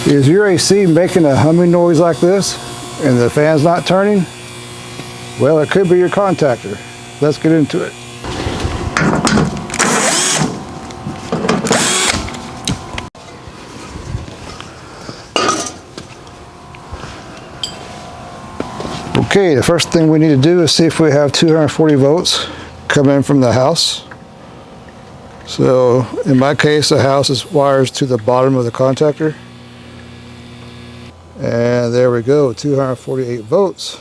Is your AC making a humming noise like this and the fan's not turning? Well, it could be your contactor. Let's get into it. Okay, the first thing we need to do is see if we have 240 volts coming from the house. So in my case, the house is wires to the bottom of the contactor. And there we go, 248 volts.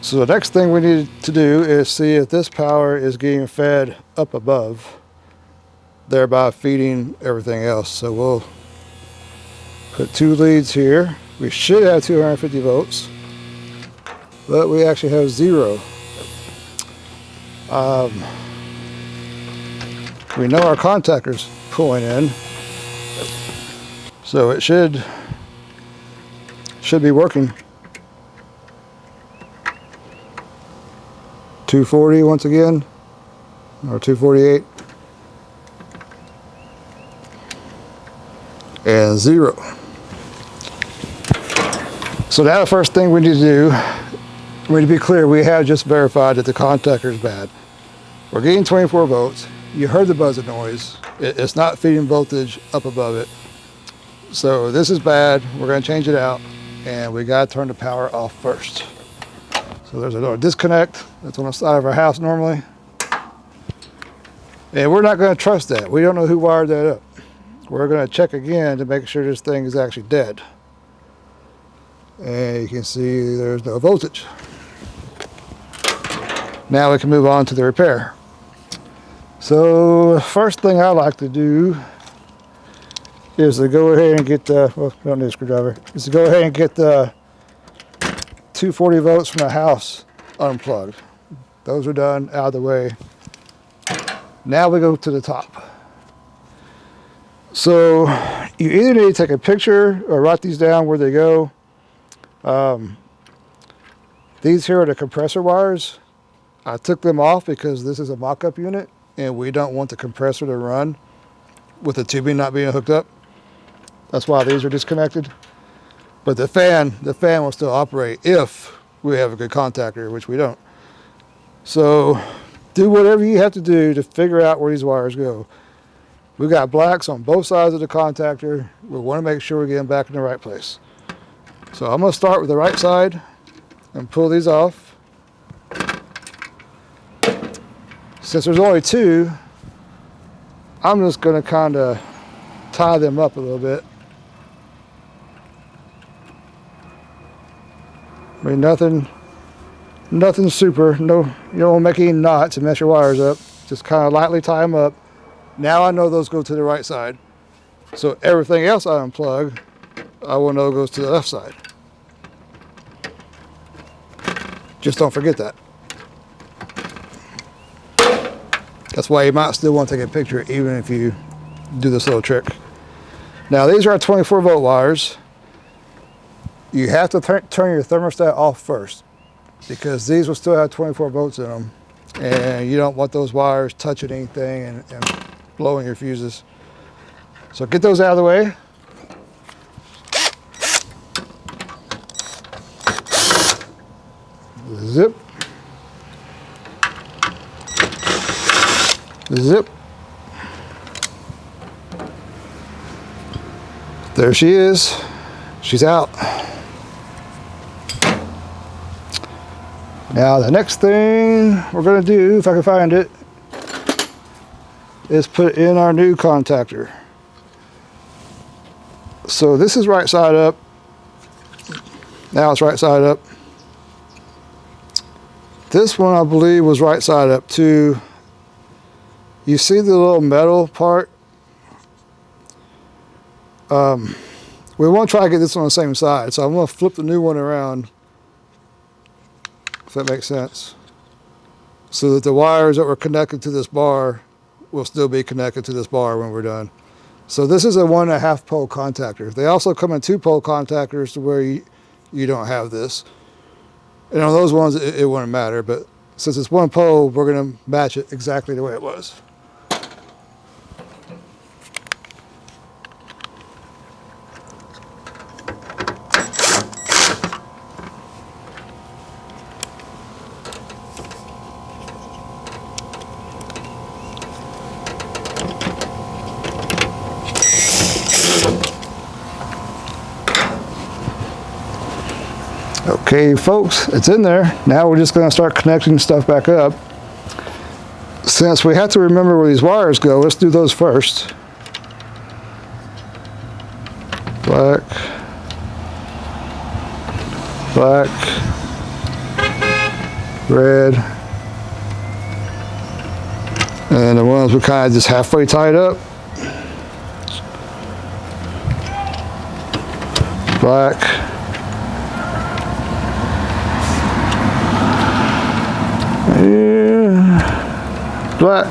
So the next thing we need to do is see if this power is getting fed up above, thereby feeding everything else. So we'll put two leads here. We should have 250 volts, but we actually have 0. We know our contactor's pulling in, so it should be working. 240 once again, or 248, and 0. So now the first thing we need to do, we need to be clear, we have just verified that the contactor is bad. We're getting 24 volts. You heard the buzzing noise. It's not feeding voltage up above it. So this is bad. We're going to change it out, and we got to turn the power off first. So there's a little disconnect that's on the side of our house normally. And we're not going to trust that. We don't know who wired that up. We're going to check again to make sure this thing is actually dead. And you can see there's no voltage. Now we can move on to the repair. So the first thing I like to do is to go ahead and get the, well, we don't need a screwdriver, is to go ahead and get the 240 volts from the house unplugged. Those are done, out of the way. Now we go to the top. So you either need to take a picture or write these down where they go. These here are the compressor wires. I took them off because this is a mock-up unit and we don't want the compressor to run with the tubing not being hooked up. That's why these are disconnected. But the fan will still operate if we have a good contactor, which we don't. So do whatever you have to do to figure out where these wires go. We've got blacks on both sides of the contactor. We want to make sure we get them back in the right place. So I'm going to start with the right side and pull these off. Since there's only 2, I'm just going to kind of tie them up a little bit. I mean, nothing super. No, you don't make any knots and mess your wires up. Just kind of lightly tie them up. Now I know those go to the right side. So everything else I unplug, I will know goes to the left side. Just don't forget that. That's why you might still want to take a picture even if you do this little trick. Now these are our 24 volt wires. You have to turn your thermostat off first because these will still have 24 volts in them and you don't want those wires touching anything and blowing your fuses. So get those out of the way. Zip. Zip. There she is. She's out. Now the next thing we're going to do, if I can find it, is put in our new contactor. So this is right side up. Now it's right side up. This one I believe was right side up too. You see the little metal part? We want to try to get this on the same side, so I'm going to flip the new one around, if that makes sense, so that the wires that were connected to this bar will still be connected to this bar when we're done. So this is a 1.5 pole contactor. They also come in 2 pole contactors to where you don't have this. And on those ones it wouldn't matter, but since it's 1 pole, we're going to match it exactly the way it was. Okay, folks, it's in there. Now we're just going to start connecting stuff back up. Since we have to remember where these wires go, let's do those first. Black, black, red, and the ones we kind of just halfway tied up. Black, and black.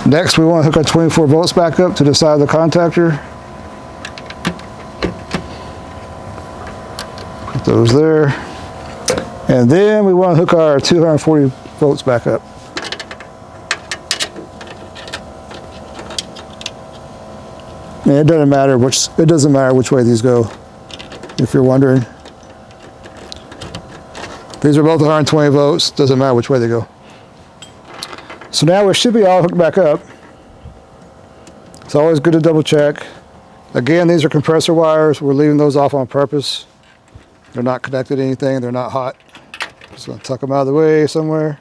Next, we want to hook our 24 volts back up to the side of the contactor. Put those there. And then we want to hook our 240 volts back up. And it doesn't matter which way these go, if you're wondering. These are both 120 volts, doesn't matter which way they go. So now we should be all hooked back up. It's always good to double check. Again, these are compressor wires. We're leaving those off on purpose. They're not connected to anything. They're not hot. Just gonna tuck them out of the way somewhere.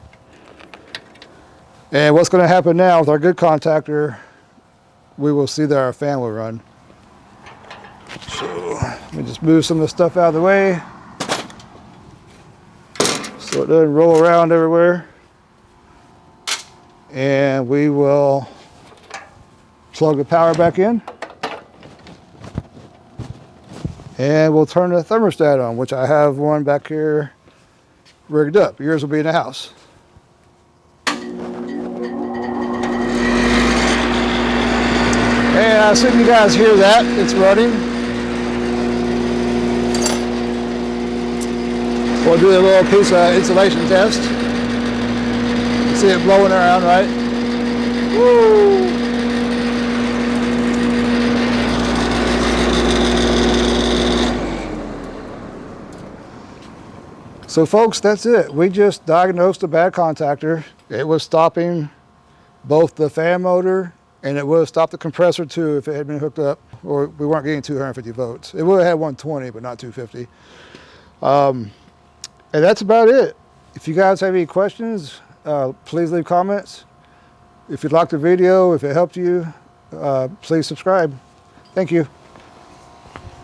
And what's gonna happen now with our good contactor, we will see that our fan will run. So let me just move some of the stuff out of the way so it doesn't roll around everywhere. And we will plug the power back in. And we'll turn the thermostat on, which I have one back here rigged up. Yours will be in the house. And I assume you guys hear that. It's running. We'll do a little piece of insulation test. See it blowing around, right? Woo! So folks, that's it. We just diagnosed a bad contactor. It was stopping both the fan motor and it would have stopped the compressor too if it had been hooked up, or we weren't getting 250 volts. It would have had 120, but not 250. And that's about it. If you guys have any questions, please leave comments. If you liked the video, if it helped you, please subscribe. Thank you.